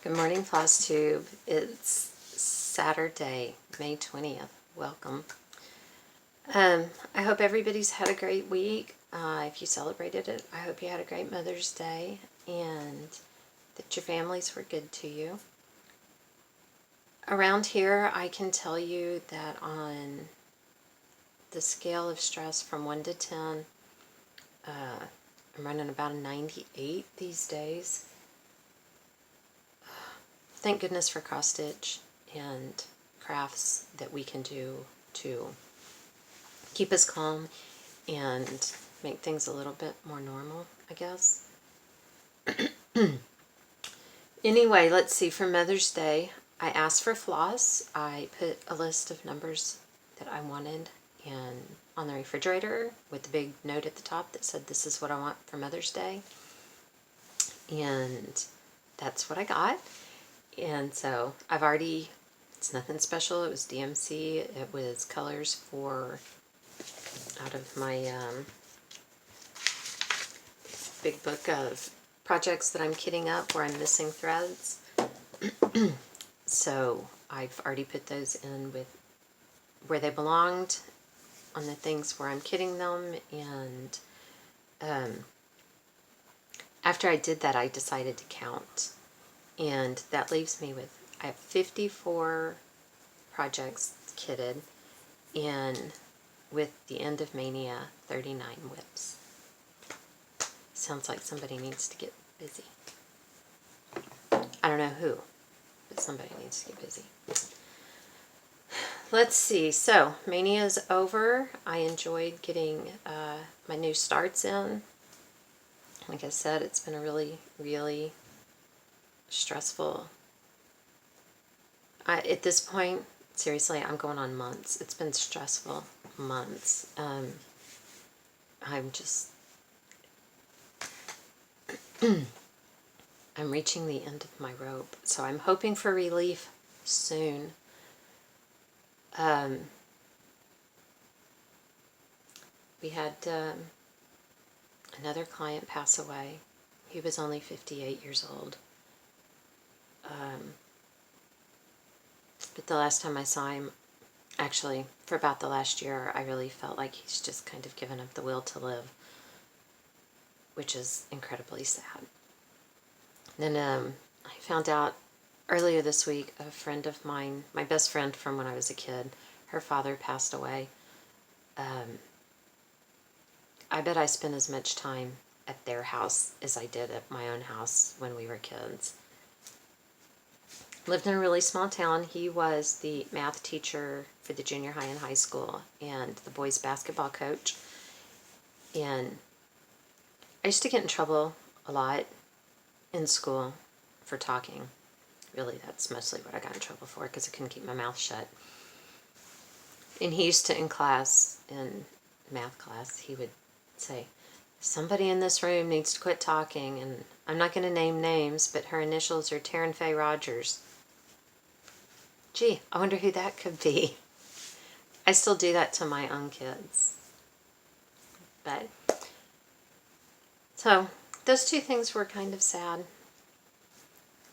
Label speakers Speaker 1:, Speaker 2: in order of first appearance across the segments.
Speaker 1: Good morning, Floss Tube. It's Saturday, May 20th. Welcome. I hope everybody's had a great week. If you celebrated it, I hope you had a great Mother's Day and that your families were good to you. Around here, I can tell you that on the scale of stress from 1 to 10, I'm running about a 98 these days. Thank goodness for cross stitch and crafts that we can do to keep us calm and make things a little bit more normal, I guess. Anyway, let's see, for Mother's Day, I asked for floss. I put a list of numbers that I wanted on the refrigerator with the big note at the top that said, this is what I want for Mother's Day. And that's what I got. And so I've already, it's nothing special. It was DMC. It was colors for, out of my big book of projects that I'm kitting up where I'm missing threads. So I've already put those in with where they belonged on the things where I'm kitting them. And after I did that, I decided to count. And that leaves me with, I have 54 projects kitted, and with the end of Maynia, 39 whips. Sounds like somebody needs to get busy. I don't know who, but somebody needs to get busy. Let's see, so Maynia is over. I enjoyed getting my new starts in. Like I said, it's been a really, really stressful. At this point, seriously, I'm going on months. It's been stressful months. I'm just, I'm reaching the end of my rope. So I'm hoping for relief soon. We had another client pass away. He was only 58 years old. But the last time I saw him, actually, for about the last year, I really felt like he's just kind of given up the will to live, which is incredibly sad. Then I found out earlier this week, a friend of mine, my best friend from when I was a kid, her father passed away. I bet I spent as much time at their house as I did at my own house when we were kids. Lived in a really small town. He was the math teacher for the junior high and high school and the boys basketball coach. And I used to get in trouble a lot in school for talking. Really, that's mostly what I got in trouble for, because I couldn't keep my mouth shut. And he used to, in class, in math class, he would say, somebody in this room needs to quit talking. And I'm not going to name names, but her initials are Taryn Faye Rogers. Gee, I wonder who that could be. I still do that to my own kids. But, so, those two things were kind of sad.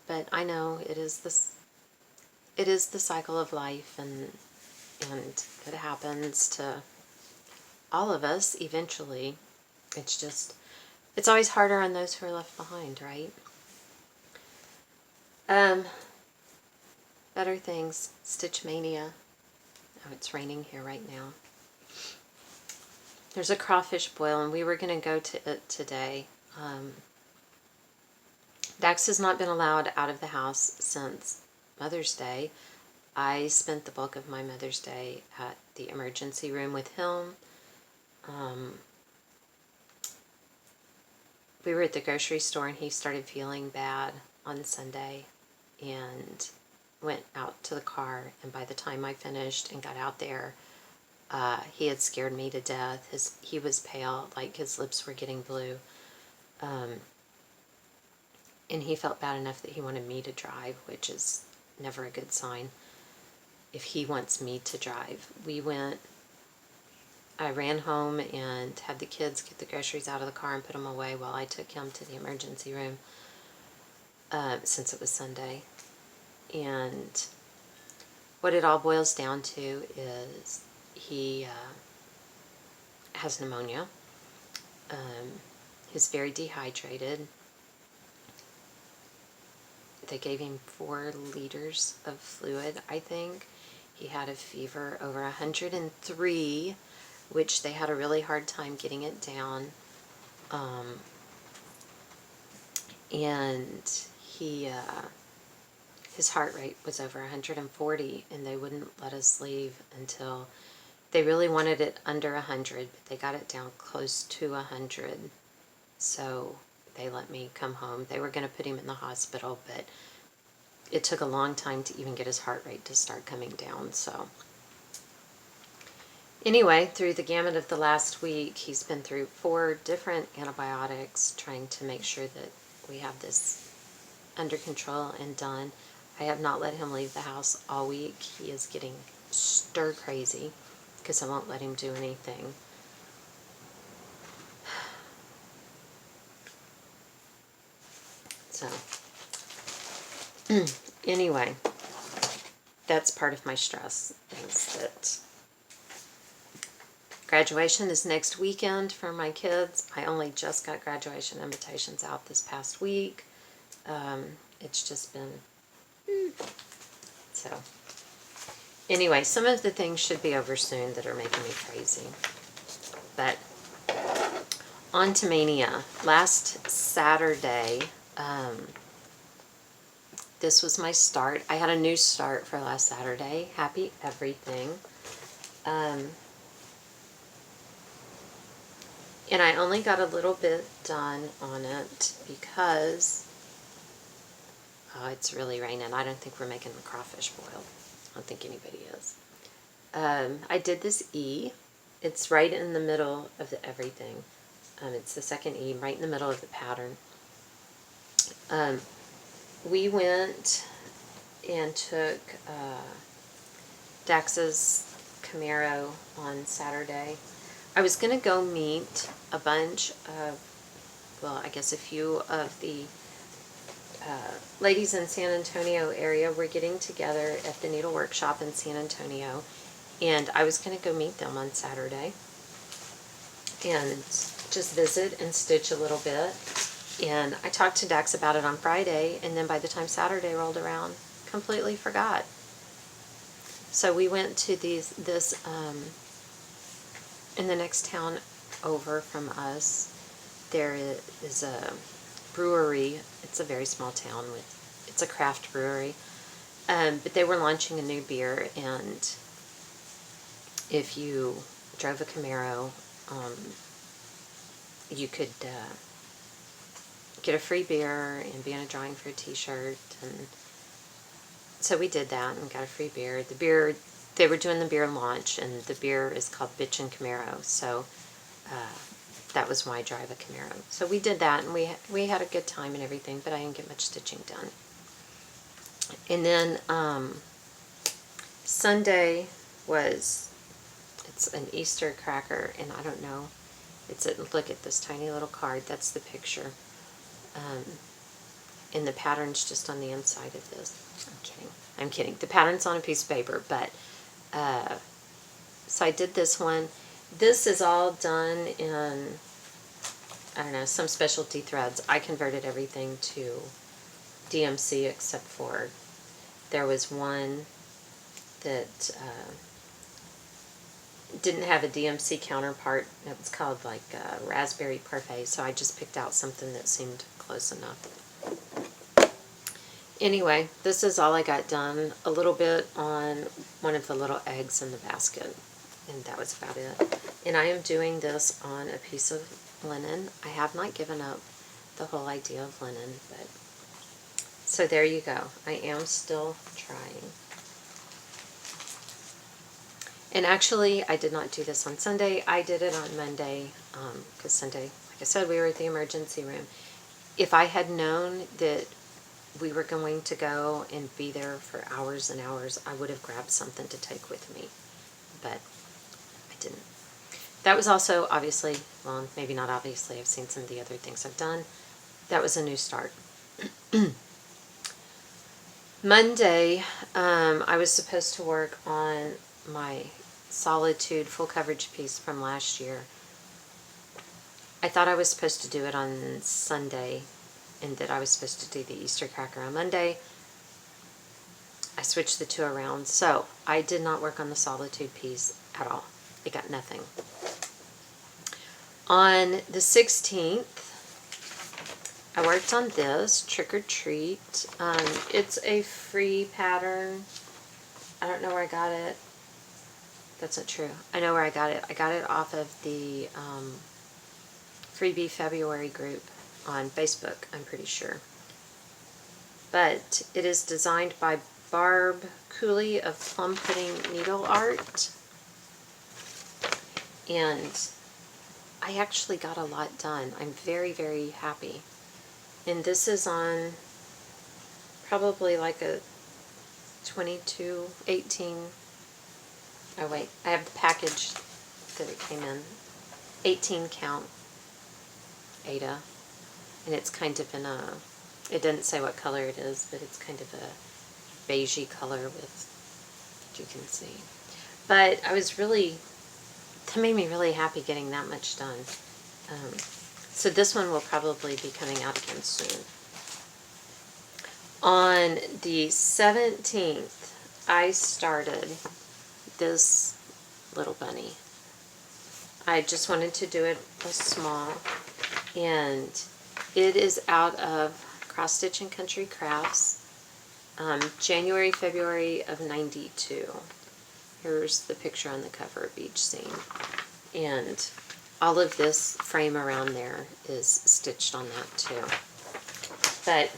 Speaker 1: But I know it is the cycle of life, and it happens to all of us eventually. It's just, it's always harder on those who are left behind, right? Better things. Stitch Mania. Oh, it's raining here right now. There's a crawfish boil, and we were going to go to it today. Dax has not been allowed out of the house since Mother's Day. I spent the bulk of my Mother's Day at the emergency room with him. We were at the grocery store, and he started feeling bad on Sunday and went out to the car, and by the time I finished and got out there, he had scared me to death. He was pale, like his lips were getting blue. And he felt bad enough that he wanted me to drive, which is never a good sign if he wants me to drive. I ran home and had the kids get the groceries out of the car and put them away while I took him to the emergency room. since it was Sunday. And what it all boils down to is he has pneumonia. He's very dehydrated. They gave him 4 liters of fluid, I think. He had a fever over 103, which they had a really hard time getting it down. And his heart rate was over 140, and they wouldn't let us leave until they really wanted it under 100, but they got it down close to 100. So they let me come home. They were going to put him in the hospital, but it took a long time to even get his heart rate to start coming down. So anyway, through the gamut of the last week, he's been through 4 different antibiotics, trying to make sure that we have this under control and done. I have not let him leave the house all week. He is getting stir crazy because I won't let him do anything. So, anyway, that's part of my stress, is that graduation is next weekend for my kids. I only just got graduation invitations out this past week. It's just been, so. Anyway, some of the things should be over soon that are making me crazy. But on to Maynia. Last Saturday, this was my start. I had a new start for last Saturday. Happy everything. And I only got a little bit done on it because it's really raining. I don't think we're making the crawfish boil. I don't think anybody is. I did this E. It's right in the middle of the everything. It's the second E, right in the middle of the pattern. We went and took Dax's Camaro on Saturday. I was going to go meet a bunch of, well, I guess a few of the ladies in San Antonio area. Were getting together at the Needle Workshop in San Antonio, and I was going to go meet them on Saturday and just visit and stitch a little bit. And I talked to Dax about it on Friday, and then by the time Saturday rolled around, completely forgot. So we went to this in the next town over from us. There is a brewery. It's a very small town it's a craft brewery. But they were launching a new beer, and if you drove a Camaro, you could get a free beer and be in a drawing for a t-shirt. And so we did that and got a free beer. The beer, they were doing the beer launch, and the beer is called Bitchin' Camaro. So that was why I drive a Camaro. So we did that, and we had a good time and everything, but I didn't get much stitching done. And then Sunday it's an Easter cracker, and I don't know, look at this tiny little card, that's the picture. And the pattern's just on the inside of this. I'm kidding. The pattern's on a piece of paper, but, so I did this one. This is all done in, I don't know, some specialty threads. I converted everything to DMC except for there was one that didn't have a DMC counterpart. It was called like Raspberry Parfait, so I just picked out something that seemed close enough. Anyway, this is all I got done. A little bit on one of the little eggs in the basket, and that was about it. And I am doing this on a piece of linen. I have not given up the whole idea of linen, but so there you go. I am still trying. And actually, I did not do this on Sunday. I did it on Monday, because Sunday, like I said, we were at the emergency room. If I had known that we were going to go and be there for hours and hours, I would have grabbed something to take with me, but I didn't. That was also, obviously, well, maybe not obviously, I've seen some of the other things I've done. That was a new start. Monday, I was supposed to work on my Solitude full coverage piece from last year. I thought I was supposed to do it on Sunday, and that I was supposed to do the Easter cracker on Monday. I switched the two around, so I did not work on the Solitude piece at all. It got nothing. On the 16th, I worked on this, Trick or Treat. It's a free pattern. I don't know where I got it. That's not true. I know where I got it. I got it off of the Freebie February group on Facebook, I'm pretty sure. But it is designed by Barb Cooley of Plum Pudding Needle Art. And I actually got a lot done. I'm very, very happy. And this is on probably like a 22, 18. Oh wait, I have the package that it came in. 18 count Ada. And it's kind of in a, it didn't say what color it is, but it's kind of a beigey color with, you can see. But I was really, that made me really happy getting that much done. So this one will probably be coming out again soon. On the 17th, I started this little bunny. I just wanted to do it small, and it is out of Cross Stitch and Country Crafts, January, February of '92. Here's the picture on the cover of each scene, and all of this frame around there is stitched on that too. But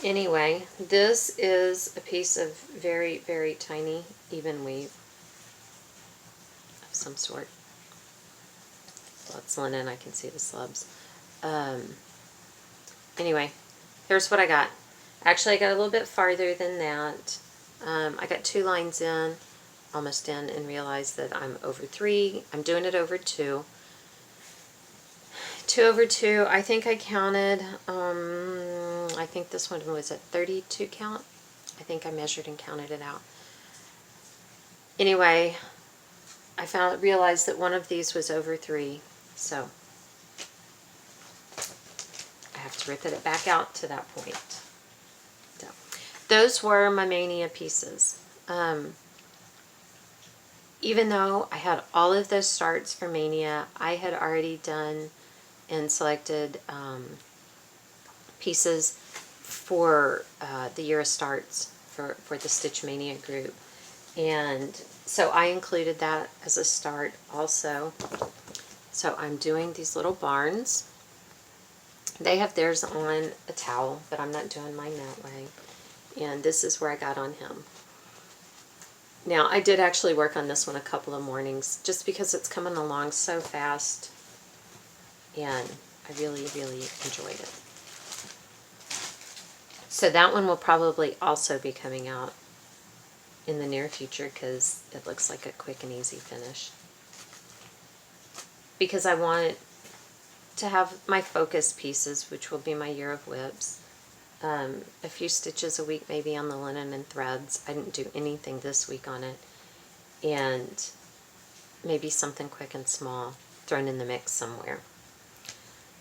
Speaker 1: anyway, this is a piece of very, very tiny even weave of some sort. Well, it's linen, I can see the slubs. Anyway, here's what I got. Actually, I got a little bit farther than that. I got 2 lines in, almost in, and realized that I'm over 3. I'm doing it over 2. 2 over 2, I think I counted, I think this one was a 32 count. I think I measured and counted it out. Anyway, I realized that one of these was over 3, so I have to rip it back out to that point. So, those were my Maynia pieces. Even though I had all of those starts for Maynia, I had already done and selected pieces for the year of starts for the Stitch Mania group. And so I included that as a start also. So I'm doing these little barns. They have theirs on a towel, but I'm not doing mine that way. And this is where I got on him. Now, I did actually work on this one a couple of mornings, just because it's coming along so fast, and I really, really enjoyed it. So that one will probably also be coming out in the near future, because it looks like a quick and easy finish. Because I want to have my focus pieces, which will be my Year of Whips. A few stitches a week maybe on the linen and threads. I didn't do anything this week on it. And maybe something quick and small thrown in the mix somewhere.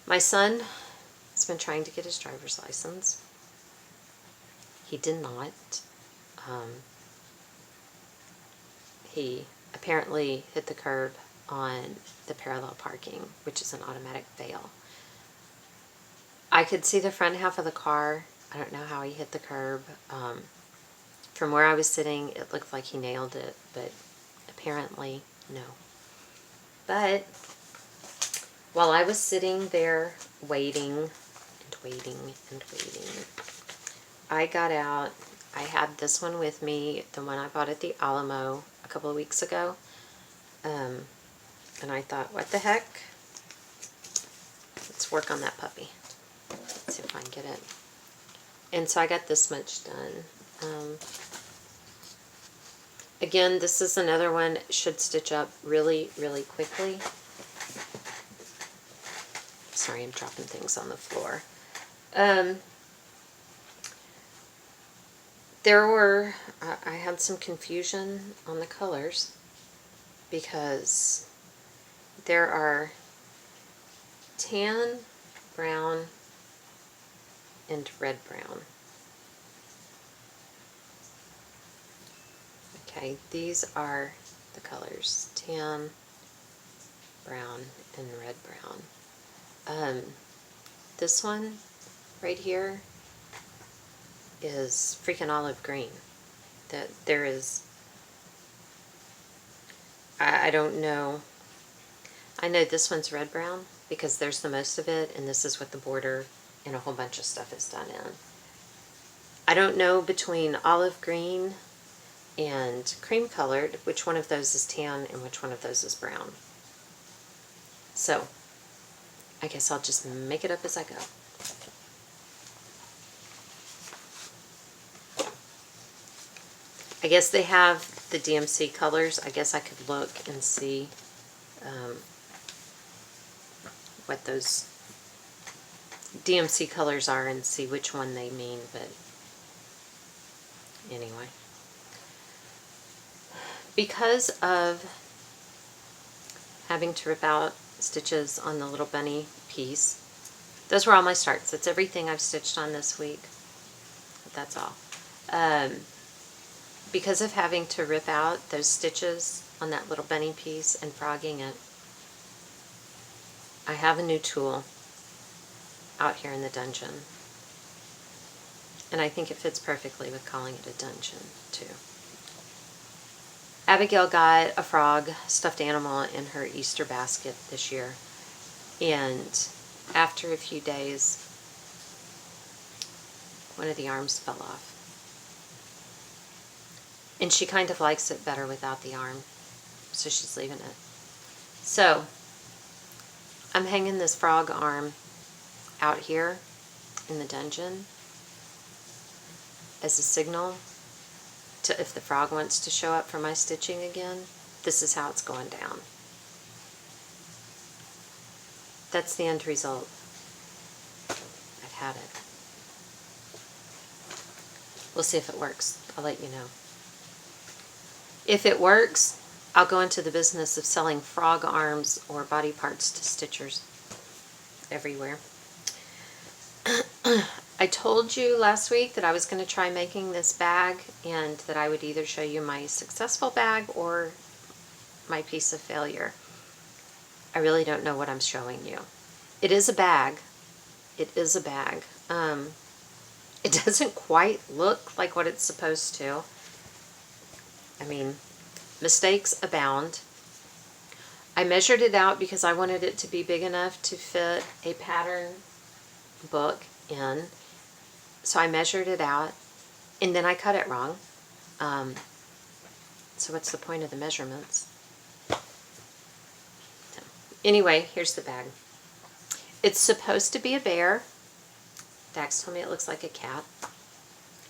Speaker 1: My son has been trying to get his driver's license. He did not. He apparently hit the curb on the parallel parking, which is an automatic fail. I could see the front half of the car. I don't know how he hit the curb. From where I was sitting, it looked like he nailed it, but apparently no. But while I was sitting there waiting and waiting and waiting, I got out. I had this one with me, the one I bought at the Alamo a couple of weeks ago. And I thought, what the heck? Let's work on that puppy. Let's see if I can get it. And so I got this much done. Again, this is another one that should stitch up really, really quickly. Sorry, I'm dropping things on the floor. I had some confusion on the colors because there are tan, brown, and red brown. Okay, these are the colors, tan, brown, and red brown. This one right here is freaking olive green. There is, I don't know, I know this one's red brown because there's the most of it, and this is what the border and a whole bunch of stuff is done in. I don't know between olive green and cream colored which one of those is tan and which one of those is brown. So I guess I'll just make it up as I go. I guess they have the DMC colors. I guess I could look and see what those DMC colors are and see which one they mean, but anyway. Because of having to rip out stitches on the little bunny piece, those were all my starts. That's everything I've stitched on this week. That's all. Because of having to rip out those stitches on that little bunny piece and frogging it, I have a new tool out here in the dungeon. And I think it fits perfectly with calling it a dungeon, too. Abigail got a frog stuffed animal in her Easter basket this year. And after a few days, one of the arms fell off. And she kind of likes it better without the arm, so she's leaving it. So I'm hanging this frog arm out here in the dungeon as a signal to if the frog wants to show up for my stitching again, this is how it's going down. That's the end result. I've had it. We'll see if it works. I'll let you know. If it works, I'll go into the business of selling frog arms or body parts to stitchers everywhere. I told you last week that I was going to try making this bag and that I would either show you my successful bag or my piece of failure. I really don't know what I'm showing you. It is a bag. It is a bag. It doesn't quite look like what it's supposed to. I mean, mistakes abound. I measured it out because I wanted it to be big enough to fit a pattern book in. So I measured it out, and then I cut it wrong. So what's the point of the measurements? So, anyway, here's the bag. It's supposed to be a bear. Dax told me it looks like a cat.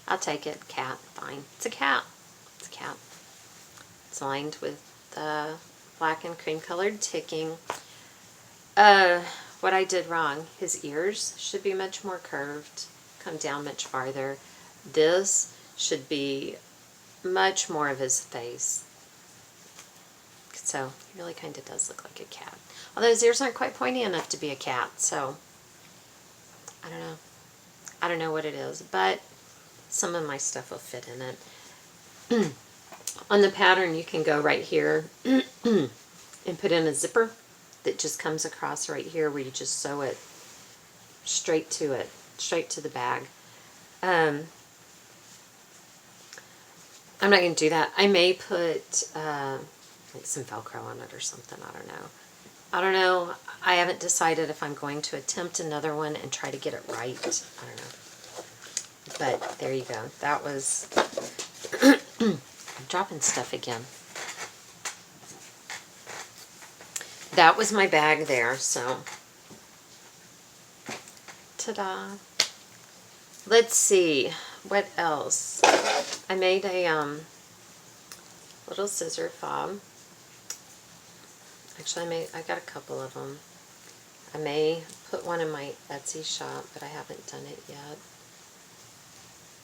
Speaker 1: I'll take it. Cat, fine. It's a cat. It's a cat. It's lined with black and cream colored ticking. What I did wrong, his ears should be much more curved, come down much farther. This should be much more of his face. So he really kind of does look like a cat. Although his ears aren't quite pointy enough to be a cat, so I don't know. I don't know what it is, but some of my stuff will fit in it. On the pattern, you can go right here and put in a zipper that just comes across right here where you just sew it straight to the bag. I'm not going to do that. I may put like some Velcro on it or something. I don't know. I haven't decided if I'm going to attempt another one and try to get it right. I don't know. But there you go. That was... I'm dropping stuff again. That was my bag there, so... Ta-da! Let's see. What else? I made a little scissor fob. Actually, I got a couple of them. I may put one in my Etsy shop, but I haven't done it yet.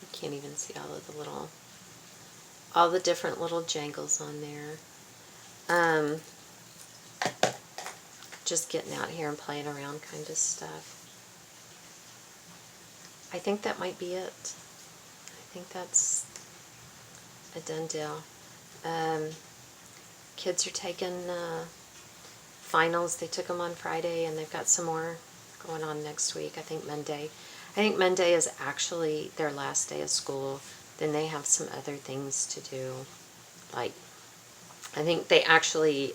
Speaker 1: You can't even see all the different little jangles on there. Just getting out here and playing around kind of stuff. I think that might be it. I think that's a done deal. Kids are taking finals. They took them on Friday, and they've got some more going on next week. I think Monday is actually their last day of school. Then they have some other things to do. Like, I think they actually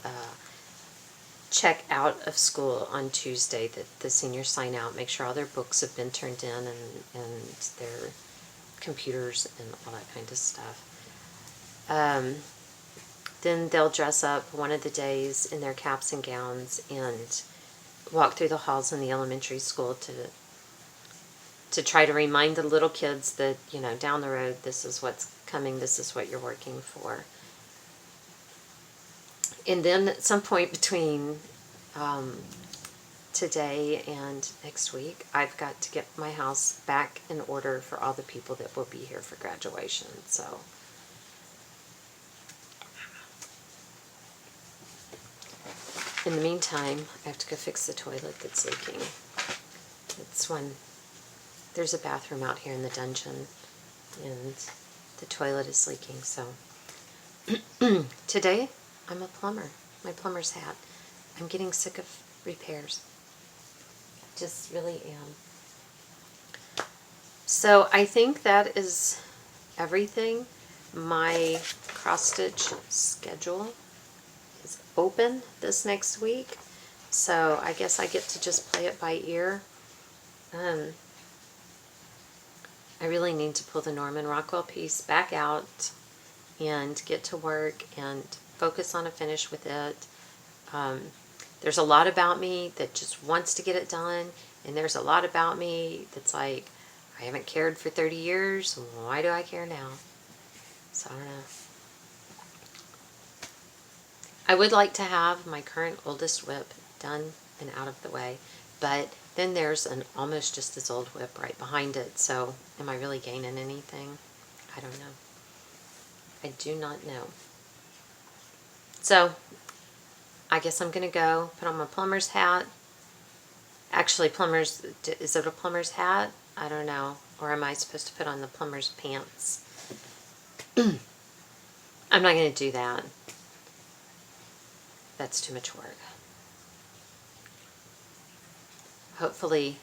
Speaker 1: check out of school on Tuesday. That the seniors sign out, make sure all their books have been turned in, and their computers and all that kind of stuff. Then they'll dress up one of the days in their caps and gowns and walk through the halls in the elementary school to try to remind the little kids that, down the road, this is what's coming, this is what you're working for. And then at some point between today and next week, I've got to get my house back in order for all the people that will be here for graduation. So in the meantime, I have to go fix the toilet that's leaking. There's a bathroom out here in the dungeon, and the toilet is leaking. So today, I'm a plumber. My plumber's hat. I'm getting sick of repairs. Just really am. So I think that is everything. My cross-stitch schedule is open this next week, so I guess I get to just play it by ear. I really need to pull the Norman Rockwell piece back out and get to work and focus on a finish with it. There's a lot about me that just wants to get it done, and there's a lot about me that's like, I haven't cared for 30 years, why do I care now? So I don't know. I would like to have my current oldest whip done and out of the way, but then there's an almost just as old whip right behind it, so am I really gaining anything? I don't know. I do not know. So I guess I'm going to go put on my plumber's hat. Actually, is it a plumber's hat? I don't know. Or am I supposed to put on the plumber's pants? I'm not going to do that. That's too much work. Hopefully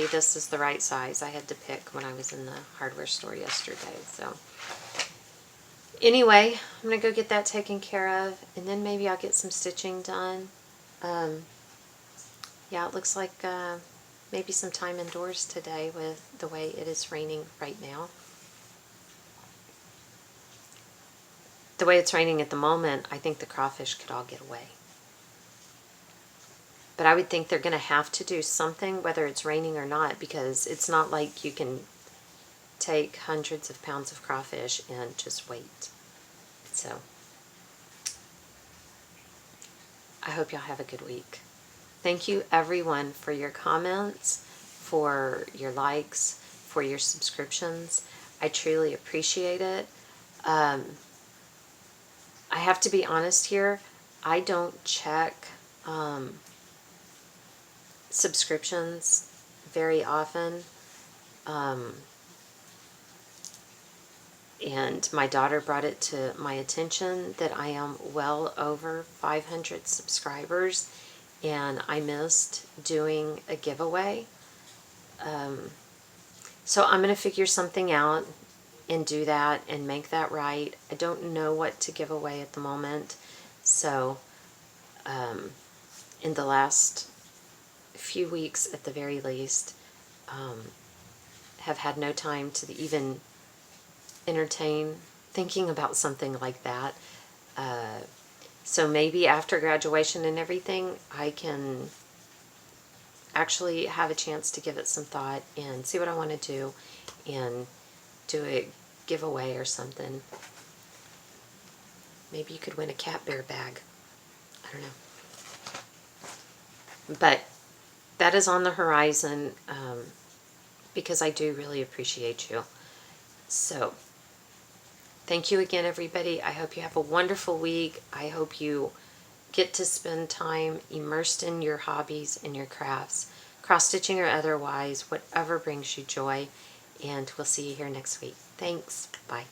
Speaker 1: this is the right size. I had to pick when I was in the hardware store yesterday. So anyway, I'm going to go get that taken care of, and then maybe I'll get some stitching done. Yeah, it looks like maybe some time indoors today with the way it is raining right now. The way it's raining at the moment, I think the crawfish could all get away. But I would think they're going to have to do something, whether it's raining or not, because it's not like you can take hundreds of pounds of crawfish and just wait. So I hope y'all have a good week. Thank you, everyone, for your comments, for your likes, for your subscriptions. I truly appreciate it. I have to be honest here. I don't check subscriptions very often. And my daughter brought it to my attention that I am well over 500 subscribers, and I missed doing a giveaway. So I'm going to figure something out and do that and make that right. I don't know what to give away at the moment. So in the last few weeks at the very least, have had no time to even entertain thinking about something like that. So maybe after graduation and everything, I can actually have a chance to give it some thought and see what I want to do and do a giveaway or something. Maybe you could win a cat bear bag. I don't know. But that is on the horizon. because I do really appreciate you. So, thank you again, everybody. I hope you have a wonderful week. I hope you get to spend time immersed in your hobbies and your crafts, cross-stitching or otherwise, whatever brings you joy. And we'll see you here next week. Thanks. Bye.